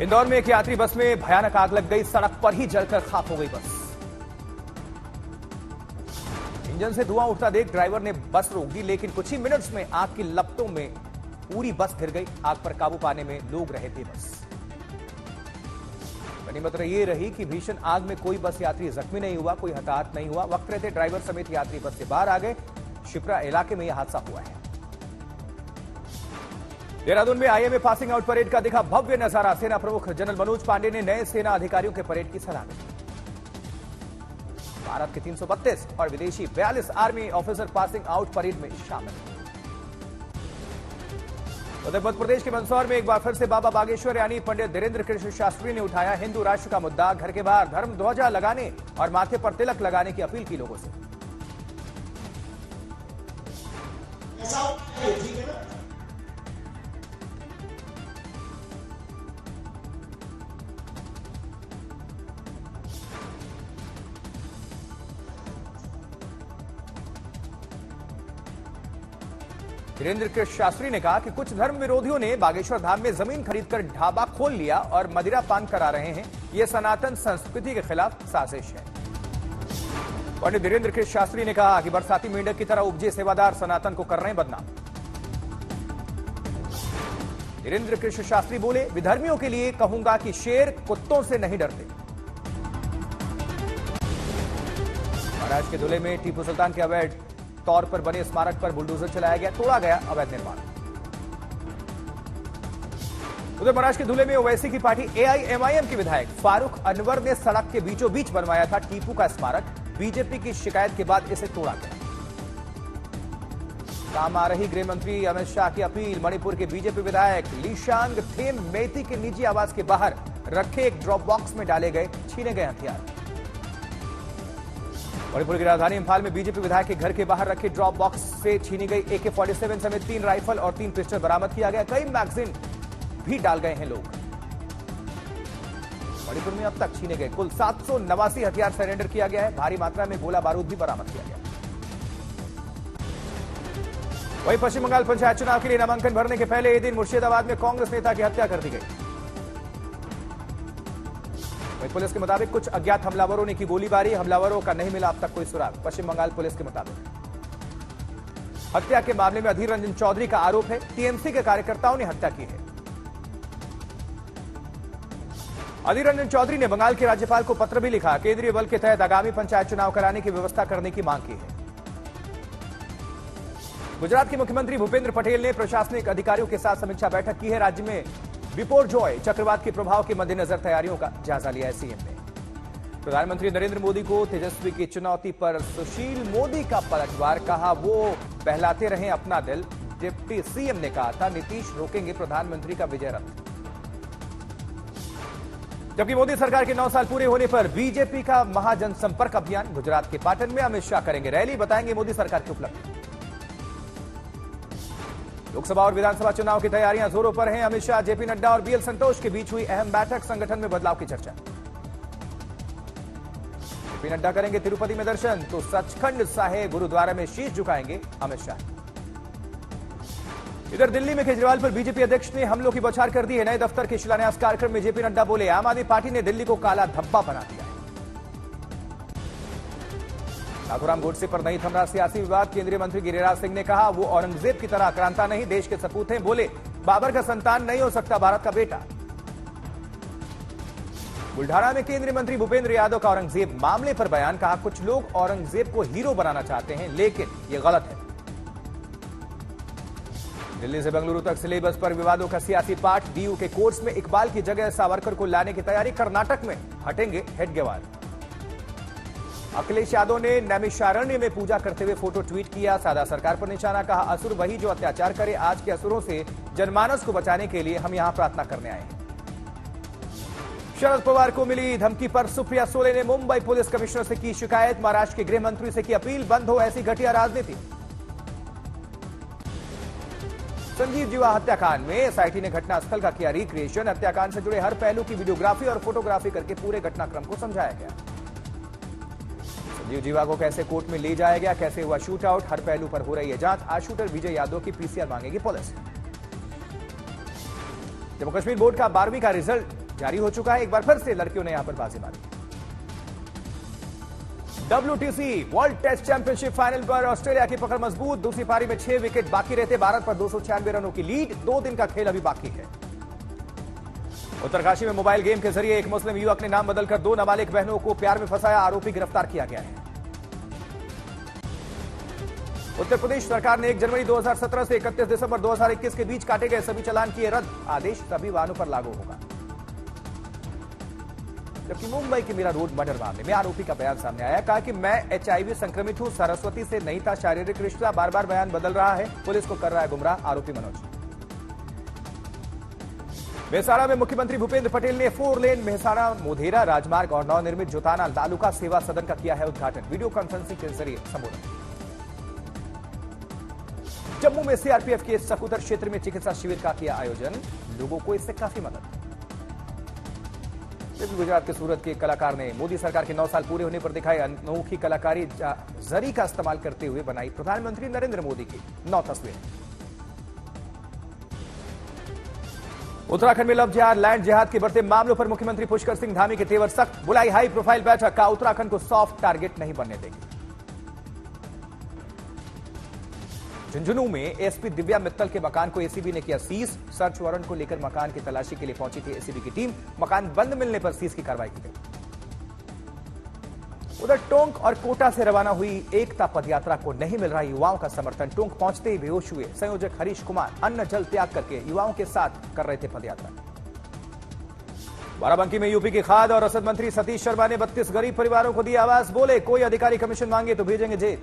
इंदौर में एक यात्री बस में भयानक आग लग गई। सड़क पर ही जलकर खाक हो गई बस। इंजन से धुआं उठता देख ड्राइवर ने बस रोक दी, लेकिन कुछ ही मिनट्स में आग की लपटों में पूरी बस घिर गई। आग पर काबू पाने में लोग रहे थे बस। गनीमत ये रही कि भीषण आग में कोई बस यात्री जख्मी नहीं हुआ, कोई हताहत नहीं हुआ। वक्त रहते ड्राइवर समेत यात्री बस से बाहर आ गए। शिप्रा इलाके में यह हादसा हुआ है। देहरादून में आईएमए पासिंग आउट परेड का दिखा भव्य नजारा। सेना प्रमुख जनरल मनोज पांडे ने नए सेना अधिकारियों के परेड की सलामी दी। भारत के 332 और विदेशी 42 army officer passing out parade में शामिल। उधर मध्य प्रदेश के मंदसौर में एक बार फिर से बाबा बागेश्वर यानी पंडित धीरेन्द्र कृष्ण शास्त्री ने उठाया हिंदू राष्ट्र का मुद्दा। घर के बाहर धर्म ध्वजा लगाने और माथे पर तिलक लगाने की अपील की लोगों से। धीरेन्द्र कृष्ण शास्त्री ने कहा कि कुछ धर्म विरोधियों ने बागेश्वर धाम में जमीन खरीदकर ढाबा खोल लिया और मदिरा पान करा रहे हैं। यह सनातन संस्कृति के खिलाफ साजिश है। पंडित धीरेन्द्र कृष्ण शास्त्री ने कहा कि बरसाती मेंढक की तरह उपजे सेवादार सनातन को कर रहे हैं बदनाम। धीरेन्द्र कृष्ण शास्त्री बोले, विधर्मियों के लिए कहूंगा कि शेर कुत्तों से नहीं डरते। महाराष्ट्र के धुले में टीपू सुल्तान के अवैध तौर पर बने स्मारक पर बुलडोजर चलाया गया, तोड़ा गया अवैध निर्माण। उधर महाराष्ट्र के धुले में ओवैसी की पार्टी एआईएमआईएम के विधायक फारूक अनवर ने सड़क के बीचों बीच बनवाया था टीपू का स्मारक। बीजेपी की शिकायत के बाद इसे तोड़ा गया। काम आ रही गृह मंत्री अमित शाह की अपील। मणिपुर के बीजेपी विधायक लीशांग थेम मेती के निजी आवास के बाहर रखे एक ड्रॉप बॉक्स में डाले गए छीने गए हथियार। मणिपुर की राजधानी इंफाल में बीजेपी विधायक के घर के बाहर रखे ड्रॉप बॉक्स से छीनी गई AK-47 समेत 3 राइफल और 3 पिस्टल बरामद किया गया। कई मैगजीन भी डाल गए हैं लोग। मणिपुर में अब तक छीने गए कुल 789 हथियार सरेंडर किया गया है। भारी मात्रा में गोला बारूद भी बरामद किया गया। वहीं पश्चिम बंगाल पंचायत चुनाव के लिए नामांकन भरने के पहले दिन मुर्शिदाबाद में कांग्रेस नेता की हत्या कर दी गई। पुलिस के मुताबिक कुछ अज्ञात हमलावरों ने की गोलीबारी। हमलावरों का नहीं मिला अब तक कोई सुराग। पश्चिम बंगाल पुलिस के मुताबिक हत्या के मामले में अधीर रंजन चौधरी का आरोप है। टीएमसी के कार्यकर्ताओं ने हत्या की है। अधीर रंजन चौधरी ने बंगाल के राज्यपाल को पत्र भी लिखा। केंद्रीय बल के तहत आगामी पंचायत चुनाव कराने की व्यवस्था करने की मांग की है। गुजरात के मुख्यमंत्री भूपेंद्र पटेल ने प्रशासनिक अधिकारियों के साथ समीक्षा बैठक की है। राज्य में बिपोरजॉय चक्रवात के प्रभाव के मद्देनजर तैयारियों का जायजा लिया है सीएम ने। प्रधानमंत्री नरेंद्र मोदी को तेजस्वी की चुनौती पर सुशील मोदी का पलटवार। कहा वो बहलाते रहे अपना दिल। डिप्टी सीएम ने कहा था नीतीश रोकेंगे प्रधानमंत्री का विजय रथ। जबकि मोदी सरकार के 9 साल पूरे होने पर बीजेपी का महाजनसंपर्क अभियान। गुजरात के पाटन में अमित शाह करेंगे रैली, बताएंगे मोदी सरकार की उपलब्धि। लोकसभा और विधानसभा चुनाव की तैयारियां जोरों पर हैं। अमित शाह, जेपी नड्डा और बीएल संतोष के बीच हुई अहम बैठक। संगठन में बदलाव की चर्चा। जेपी नड्डा करेंगे तिरुपति में दर्शन तो सचखंड साहिब गुरुद्वारा में शीश झुकाएंगे अमित शाह। इधर दिल्ली में केजरीवाल पर बीजेपी अध्यक्ष ने हमलों की बौछार कर दी है। नए दफ्तर के शिलान्यास कार्यक्रम में जेपी नड्डा बोले, आम आदमी पार्टी ने दिल्ली को काला धब्बा बना दिया है। नाथुराम गोडसे पर नहीं थम रहा सियासी विवाद। केंद्रीय मंत्री गिरिराज सिंह ने कहा वो औरंगजेब की तरह आक्रांता नहीं, देश के सपूत हैं। बोले, बाबर का संतान नहीं हो सकता भारत का बेटा। बुल्ढाना में केंद्रीय मंत्री भूपेंद्र यादव का औरंगजेब मामले पर बयान। कहा कुछ लोग औरंगजेब को हीरो बनाना चाहते हैं, लेकिन यह गलत है। दिल्ली से बेंगलुरु तक सिलेबस पर विवादों का सियासी पाठ। डीयू के कोर्स में इकबाल की जगह सावरकर को लाने की तैयारी। कर्नाटक में हटेंगे हेडगेवार। अखिलेश यादव ने नैमिषारण्य में पूजा करते हुए फोटो ट्वीट किया। सादा सरकार पर निशाना। कहा असुर वही जो अत्याचार करे। आज के असुरों से जनमानस को बचाने के लिए हम यहां प्रार्थना करने आए हैं। शरद पवार को मिली धमकी पर सुप्रिया सोले ने मुंबई पुलिस कमिश्नर से की शिकायत। महाराष्ट्र के गृह मंत्री से की अपील, बंद हो ऐसी घटिया राजनीति। संजीव जीवा हत्याकांड में एसआईटी ने घटनास्थल का किया रिक्रिएशन। हत्याकांड से जुड़े हर पहलू की वीडियोग्राफी और फोटोग्राफी करके पूरे घटनाक्रम को समझाया गया। संजीव जीवा को कैसे कोर्ट में ले जाया गया, कैसे हुआ शूट आउट, हर पहलू पर हो रही है जांच। आज शूटर विजय यादव की पीसीआर मांगेगी पुलिस। जम्मू कश्मीर बोर्ड का 12वीं का रिजल्ट जारी हो चुका है। एक बार फिर से लड़कियों ने यहां पर बाजी मारी। WTC world test championship final पर ऑस्ट्रेलिया की पकड़ मजबूत। दूसरी पारी में 6 विकेट बाकी रहते। भारत पर 296 रनों की लीड। 2 दिन का खेल अभी बाकी है। उत्तरकाशी में मोबाइल गेम के जरिए एक मुस्लिम युवक ने नाम बदलकर 2 नाबालिग बहनों को प्यार में फंसाया। आरोपी गिरफ्तार किया गया है। उत्तर प्रदेश सरकार ने 1 जनवरी 2017 से 31 दिसंबर 2021 के बीच काटे गए सभी चालान किए रद्द। आदेश सभी वाहनों पर लागू होगा। जबकि मुंबई के मीरा रोड मर्डर मामले में आरोपी का बयान सामने आया। कहा कि मैं HIV संक्रमित हूं, सरस्वती से नहीं था शारीरिक रिश्ता। बार बार बयान बदल रहा है, पुलिस को कर रहा है गुमराह। आरोपी मनोज। मेहसाणा में मुख्यमंत्री भूपेंद्र पटेल ने 4 लेन मेहसाणा मोढेरा राजमार्ग और नवनिर्मित जोताना तालुका सेवा सदन का किया है उद्घाटन। वीडियो कॉन्फ्रेंसिंग के जरिए संबोधन। जम्मू में CRPF के सकुतर क्षेत्र में चिकित्सा शिविर का किया आयोजन। लोगों को इससे काफी मदद। गुजरात के सूरत के कलाकार ने मोदी सरकार के 9 साल पूरे होने पर दिखाई अनोखी कलाकारी। जरी का इस्तेमाल करते हुए बनाई प्रधानमंत्री नरेंद्र मोदी की 9 तस्वीरें। उत्तराखंड में लव जिहाद लैंड जिहाद के बढ़ते मामलों पर मुख्यमंत्री पुष्कर सिंह धामी के तेवर सख्त। बुलाई हाई प्रोफाइल बैठक का उत्तराखंड को सॉफ्ट टारगेट नहीं बनने देगी। झुंझुनू में एसपी दिव्या मित्तल के मकान को एसीबी ने किया सीज। सर्च वारंट को लेकर मकान की तलाशी के लिए पहुंची थी एसीबी की टीम। मकान बंद मिलने पर सीज की कार्रवाई की गई। उधर टोंक और कोटा से रवाना हुई एकता पदयात्रा को नहीं मिल रहा युवाओं का समर्थन। टोंक पहुंचते ही बेहोश हुए संयोजक हरीश कुमार अन्न जल त्याग करके युवाओं के साथ कर रहे थे पदयात्रा। बाराबंकी में यूपी की खाद और रसद मंत्री सतीश शर्मा ने 32 गरीब परिवारों को दी आवास। बोले कोई अधिकारी कमीशन मांगे तो भेजेंगे जेल।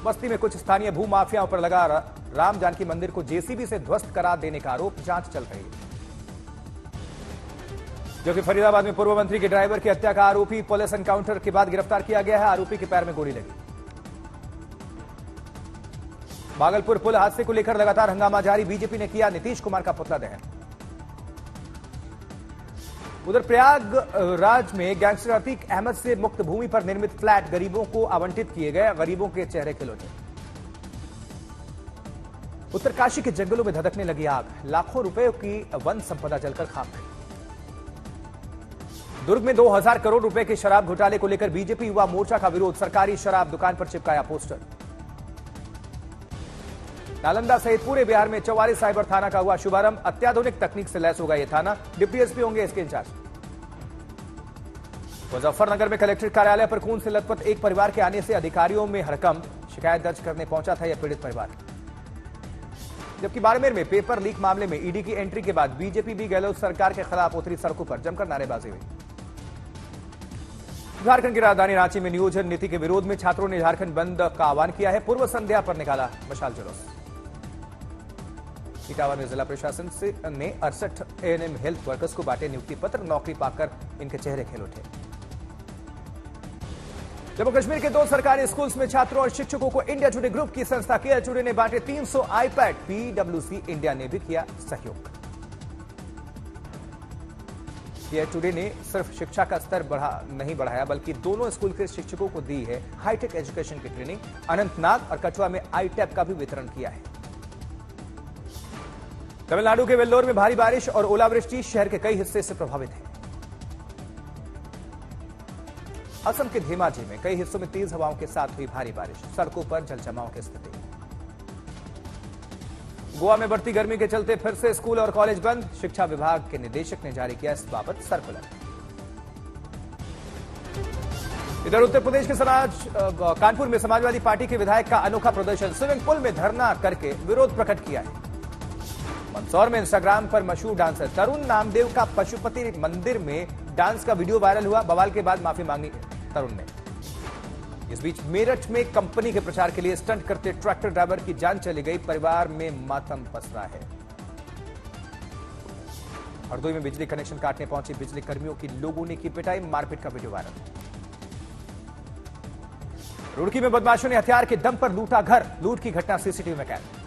बस्ती में कुछ स्थानीय भू माफियाओं पर लगा राम जानकी मंदिर को जेसीबी से ध्वस्त करा देने का आरोप। जांच चल रही है। जो कि फरीदाबाद में पूर्व मंत्री के ड्राइवर की हत्या का आरोपी पुलिस एनकाउंटर के बाद गिरफ्तार किया गया है। आरोपी के पैर में गोली लगी। भागलपुर पुल हादसे को लेकर लगातार हंगामा जारी। बीजेपी ने किया नीतीश कुमार का पुतला दहन। उधर प्रयागराज में गैंगस्टर अतीक अहमद से मुक्त भूमि पर निर्मित फ्लैट गरीबों को आवंटित किए गए। गरीबों के चेहरे खिलौने। उत्तरकाशी के जंगलों में धधकने लगी आग। लाखों रुपए की वन संपदा जलकर खाक गई। दुर्ग में 2000 करोड़ रुपए के शराब घोटाले को लेकर बीजेपी युवा मोर्चा का विरोध। सरकारी शराब दुकान पर चिपकाया पोस्टर। नालंदा सहित पूरे बिहार में 44 साइबर थाना का हुआ शुभारंभ। अत्याधुनिक तकनीक से लैस होगा यह थाना। डिप्टी एसपी होंगे इसके इंचार्ज। मुजफ्फरनगर में कलेक्ट्रेट कार्यालय पर खून से लथपथ एक परिवार के आने से अधिकारियों में हड़कंप। शिकायत दर्ज करने पहुंचा था यह पीड़ित परिवार। जबकि बाड़मेर में पेपर लीक मामले में ईडी की एंट्री के बाद बीजेपी भी गहलोत सरकार के खिलाफ उतरी सड़कों पर। जमकर नारेबाजी हुई। झारखंड की राजधानी रांची में नियोजन नीति के विरोध में छात्रों ने झारखंड बंद का आह्वान किया है। पूर्व संध्या पर निकाला मशाल जुलूस। इटावा में जिला प्रशासन ने 68 एएनएम हेल्थ वर्कर्स को बांटे नियुक्ति पत्र। नौकरी पाकर इनके चेहरे खिल उठे। जम्मू कश्मीर के 2 सरकारी स्कूल्स में छात्रों और शिक्षकों को इंडिया टुडे ग्रुप की संस्था केयर टुडे ने बांटे 300 आईपैड। पीडब्ल्यूसी इंडिया ने भी किया सहयोग। केयर टुडे ने सिर्फ शिक्षा का स्तर नहीं बढ़ाया बल्कि दोनों स्कूल के शिक्षकों को दी है हाईटेक एजुकेशन की ट्रेनिंग। अनंतनाग और कठुआ में आईटैप का भी वितरण किया है। तमिलनाडु के वेल्लोर में भारी बारिश और ओलावृष्टि शहर के कई हिस्से से प्रभावित है। असम के धेमाजी में कई हिस्सों में तेज हवाओं के साथ हुई भारी बारिश। सड़कों पर जलजमाव की स्थिति। गोवा में बढ़ती गर्मी के चलते फिर से स्कूल और कॉलेज बंद। शिक्षा विभाग के निदेशक ने जारी किया इस बाबत सर्कुलर। इधर उत्तर प्रदेश के कानपुर में समाजवादी पार्टी के विधायक का अनोखा प्रदर्शन। स्विमिंग पूल में धरना करके विरोध प्रकट किया है। मंदसौर में इंस्टाग्राम पर मशहूर डांसर तरुण नामदेव का पशुपति मंदिर में डांस का वीडियो वायरल हुआ। बवाल के बाद माफी मांगी तरुण ने। इस बीच मेरठ में कंपनी के प्रचार के लिए स्टंट करते ट्रैक्टर ड्राइवर की जान चली गई। परिवार में मातम पसरा है। हरदोई में बिजली कनेक्शन काटने पहुंचे बिजली कर्मियों की लोगों ने की पिटाई। मारपीट का वीडियो वायरल। रुड़की में बदमाशों ने हथियार के दम पर लूटा घर। लूट की घटना सीसीटीवी में कैद।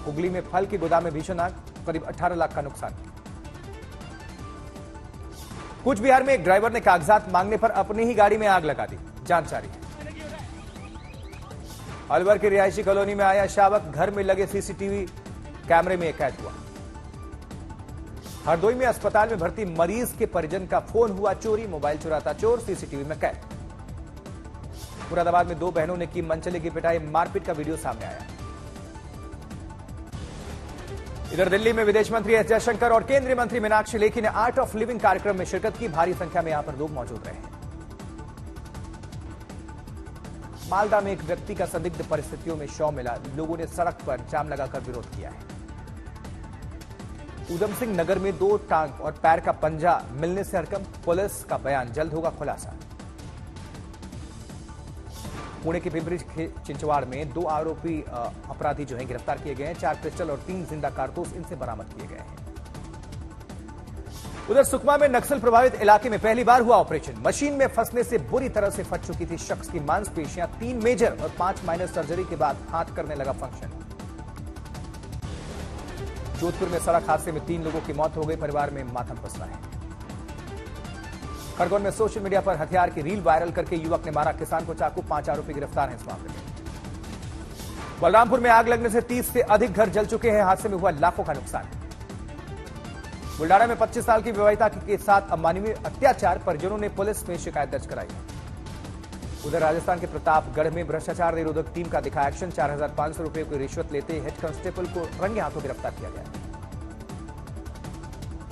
हुगली में फल के गोदाम में भीषण आग। करीब 18 लाख का नुकसान। कूच बिहार में एक ड्राइवर ने कागजात मांगने पर अपनी ही गाड़ी में आग लगा दी। जांच जारी है। अलवर की रिहायशी कॉलोनी में आया शावक। घर में लगे सीसीटीवी कैमरे में कैद हुआ। हरदोई में अस्पताल में भर्ती मरीज के परिजन का फोन हुआ चोरी, मोबाइल चुराता चोर सीसीटीवी में कैद। मुरादाबाद में दो बहनों ने की मनचले की पिटाई, मारपीट का वीडियो सामने आया। इधर दिल्ली में विदेश मंत्री एस जयशंकर और केंद्रीय मंत्री मीनाक्षी लेखी ने आर्ट ऑफ लिविंग कार्यक्रम में शिरकत की। भारी संख्या में यहां पर लोग मौजूद रहे। मालदा में एक व्यक्ति का संदिग्ध परिस्थितियों में शव मिला, लोगों ने सड़क पर जाम लगाकर विरोध किया है। उधम सिंह नगर में दो टांग और पैर का पंजा मिलने से हड़कंप, पुलिस का बयान, जल्द होगा खुलासा। पुणे के पिंपरी चिंचवाड़ में दो आरोपी अपराधी जो हैं गिरफ्तार किए गए हैं। 4 पिस्टल और 3 जिंदा कारतूस इनसे बरामद किए गए हैं। उधर सुकमा में नक्सल प्रभावित इलाके में पहली बार हुआ ऑपरेशन। मशीन में फंसने से बुरी तरह से फट चुकी थी शख्स की मांसपेशियां। 3 मेजर और 5 माइनर सर्जरी के बाद हाथ करने लगा फंक्शन। जोधपुर में सड़क हादसे में 3 लोगों की मौत हो गई, परिवार में मातम पसरा है। खरगोन में सोशल मीडिया पर हथियार की रील वायरल करके युवक ने मारा किसान को चाकू, 5 आरोपी गिरफ्तार हैं इस मामले में। बलरामपुर में आग लगने से 30 से अधिक घर जल चुके हैं, हादसे में हुआ लाखों का नुकसान। बुल्डाना में 25 साल की विवाहिता के साथ अमानवीय अत्याचार, परिजनों ने पुलिस में शिकायत दर्ज कराई। उधर राजस्थान के प्रतापगढ़ में भ्रष्टाचार निरोधक टीम का दिखा एक्शन। 4500 रुपए की रिश्वत लेते हेड कांस्टेबल को रंगे हाथों गिरफ्तार किया गया।